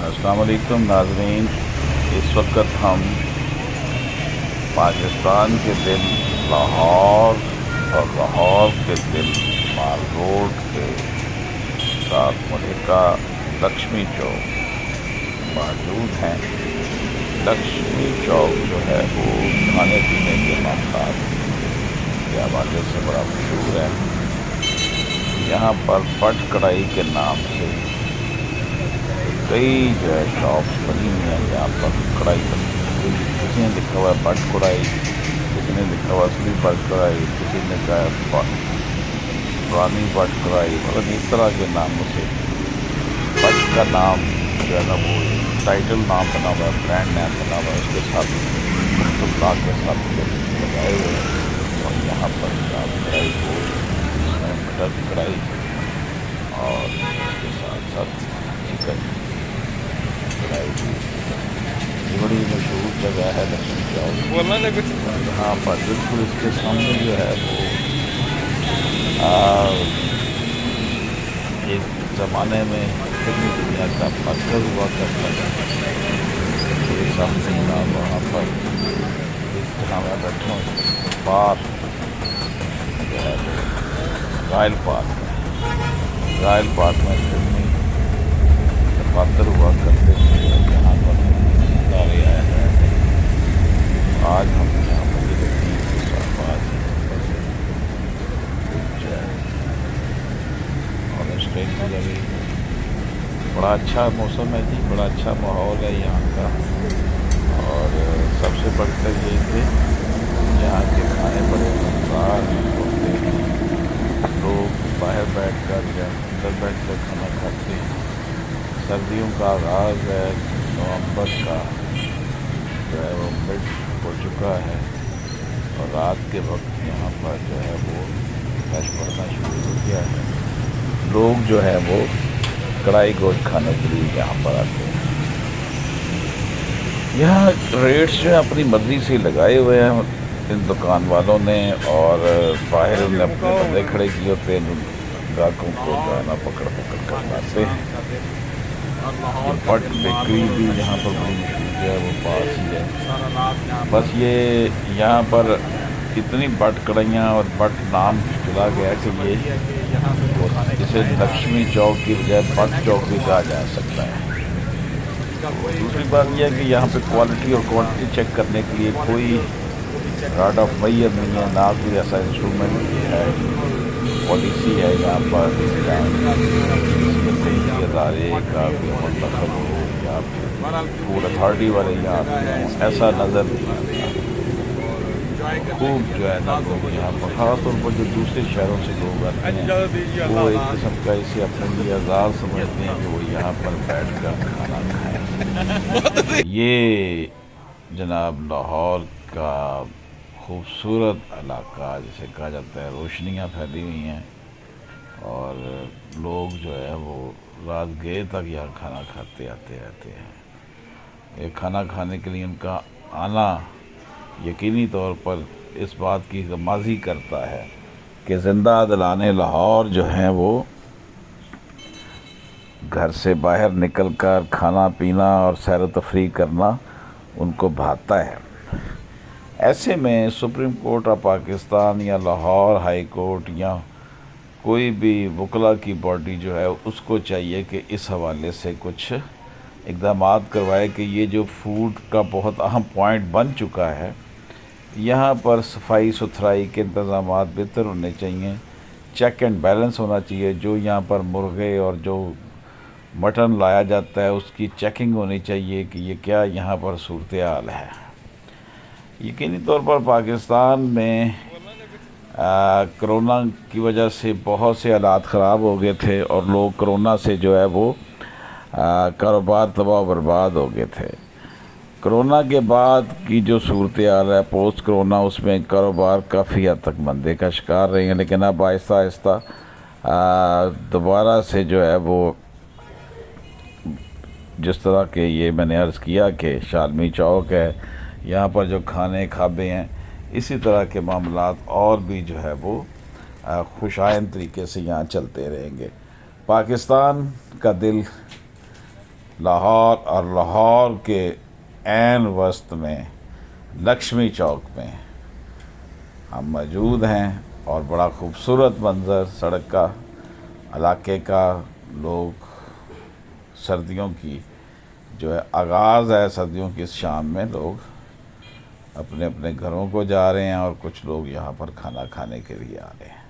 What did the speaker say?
अस्सलाम वालेकुम नाज़रीन। इस वक्त हम पाकिस्तान के दिल लाहौर और लाहौर के दिल माल रोड के साथ मुल्का लक्ष्मी चौक मौजूद हैं। लक्ष्मी चौक जो है वो खाने पीने के मामला के हवाले से बड़ा मशहूर है। यहाँ पर बट कढ़ाई के नाम से कई जो है शॉप्स बनी हुई हैं जहाँ पर कढ़ाई बनती है। किसी ने लिखा हुआ है बट कढ़ाई, किसी ने लिखा हुआ असली बट कढ़ाई, किसी ने कहा पुरानी बट कढ़ाई, मतलब इस तरह के नामों से बट का नाम जो है ना वो टाइटल नाम बना हुआ है, ब्रांड नाम बना हुआ है, उसके साथ मुख्तलिफ के साथ लगाए हुए हैं। और यहाँ पर कढ़ाई को इसमें मटर की कढ़ाई और उसके साथ साथ चिकन ये बड़ी मशहूर जगह है लक्ष्मी चौक। बोलना ना कुछ। यहाँ पर बिल्कुल इसके सामने जो है वो एक ज़माने में फिल्मी दुनिया का मरकज़ हुआ करता था। पूरे सामने का वहाँ पर इस जहाँ मैं बैठा हूँ पार्क जो है रॉयल पार्क है। रॉयल पार्क में फिल्मी दफातर हुआ करते थे। यहाँ पर सारे आए हैं। आज हम यहाँ पर ये देखिए बड़ा अच्छा मौसम है जी, बड़ा अच्छा माहौल है यहाँ का। और सबसे बढ़कर ये कि यहाँ के खाने बड़े मज़ेदार होते हैं। लोग बाहर बैठकर या अंदर बैठकर खाना खाते हैं। सर्दियों का आगाज़ है, नवंबर का जो है वो मिड हो चुका है और रात के वक्त यहाँ पर जो है वो रश पड़ना शुरू हो गया है। लोग जो है वो कढ़ाई गोश्त खाने के लिए यहाँ पर आते हैं। यहाँ रेट्स जो है अपनी मर्ज़ी से लगाए हुए हैं इन दुकान वालों ने, और बाहर उन्हें अपने बंदे खड़े किए होते हैं, ग्राहकों को जो है ना पकड़ कर लाते हैं। बट बेकरी भी यहाँ पर बड़ी मशहूर है, वो पास ही है। बस ये यहाँ पर इतनी बट कढ़ाइयाँ और बट नाम चला गया कि ये इसे लक्ष्मी चौक की बजाय बट चौक भी कहा जा सकता है। दूसरी बात यह है कि यहाँ पे क्वालिटी और क्वांटिटी चेक करने के लिए कोई राड ऑफ मैयर नहीं है, ना कोई ऐसा इंस्ट्रूमेंट है, पॉलिसी है यहाँ पर अदारे का मतलब हो या फूड अथॉरिटी वाले यहाँ ऐसा नज़र नहीं आता। खूब जो है ना लोग यहाँ पर ख़ासतौर पर जो दूसरे शहरों से लोग आते हैं वो एक किस्म का इसे अपने लिए आज़ाद समझते हैं कि वो यहाँ पर बैठ कर खाना खाएँ। ये जनाब लाहौर का खूबसूरत इलाका जिसे कहा जाता है, रोशनियाँ फैली हुई हैं और लोग जो है वो रात गए तक यहाँ खाना खाते आते रहते हैं। ये खाना खाने के लिए उनका आना यकीनी तौर पर इस बात की गमाज़ी करता है कि ज़िंदा दिलाने लाहौर जो हैं वो घर से बाहर निकलकर खाना पीना और सैर तफरीह करना उनको भाता है। ऐसे में सुप्रीम कोर्ट ऑफ पाकिस्तान या लाहौर हाई कोर्ट या कोई भी वकला की बॉडी जो है उसको चाहिए कि इस हवाले से कुछ इक़दामात करवाए कि ये जो फूड का बहुत अहम पॉइंट बन चुका है, यहाँ पर सफाई सुथराई के इंतज़ामात बेहतर होने चाहिए, चेक एंड बैलेंस होना चाहिए। जो यहाँ पर मुर्गे और जो मटन लाया जाता है उसकी चेकिंग होनी चाहिए कि ये क्या यहाँ पर सूरत हाल है। यकीनी तौर पर पाकिस्तान में कोरोना की वजह से बहुत से हालात ख़राब हो गए थे और लोग कोरोना से जो है वो कारोबार तबाह बर्बाद हो गए थे। कोरोना के बाद की जो सूरत हाल है पोस्ट कोरोना, उसमें कारोबार काफ़ी हद तक मंदे का शिकार रहे हैं, लेकिन अब आहिस्ता आहिस्ता दोबारा से जो है वो जिस तरह के ये मैंने अर्ज़ किया कि शालमी चौक है, यहाँ पर जो खाने खाबे हैं, इसी तरह के मामलात और भी जो है वो खुशाइन तरीके से यहाँ चलते रहेंगे। पाकिस्तान का दिल लाहौर और लाहौर के ऐन वस्त में लक्ष्मी चौक में हम मौजूद हैं और बड़ा खूबसूरत मंज़र सड़क का, इलाके का। लोग सर्दियों की जो है आगाज़ है, सर्दियों की इस शाम में लोग अपने अपने घरों को जा रहे हैं और कुछ लोग यहाँ पर खाना खाने के लिए आ रहे हैं।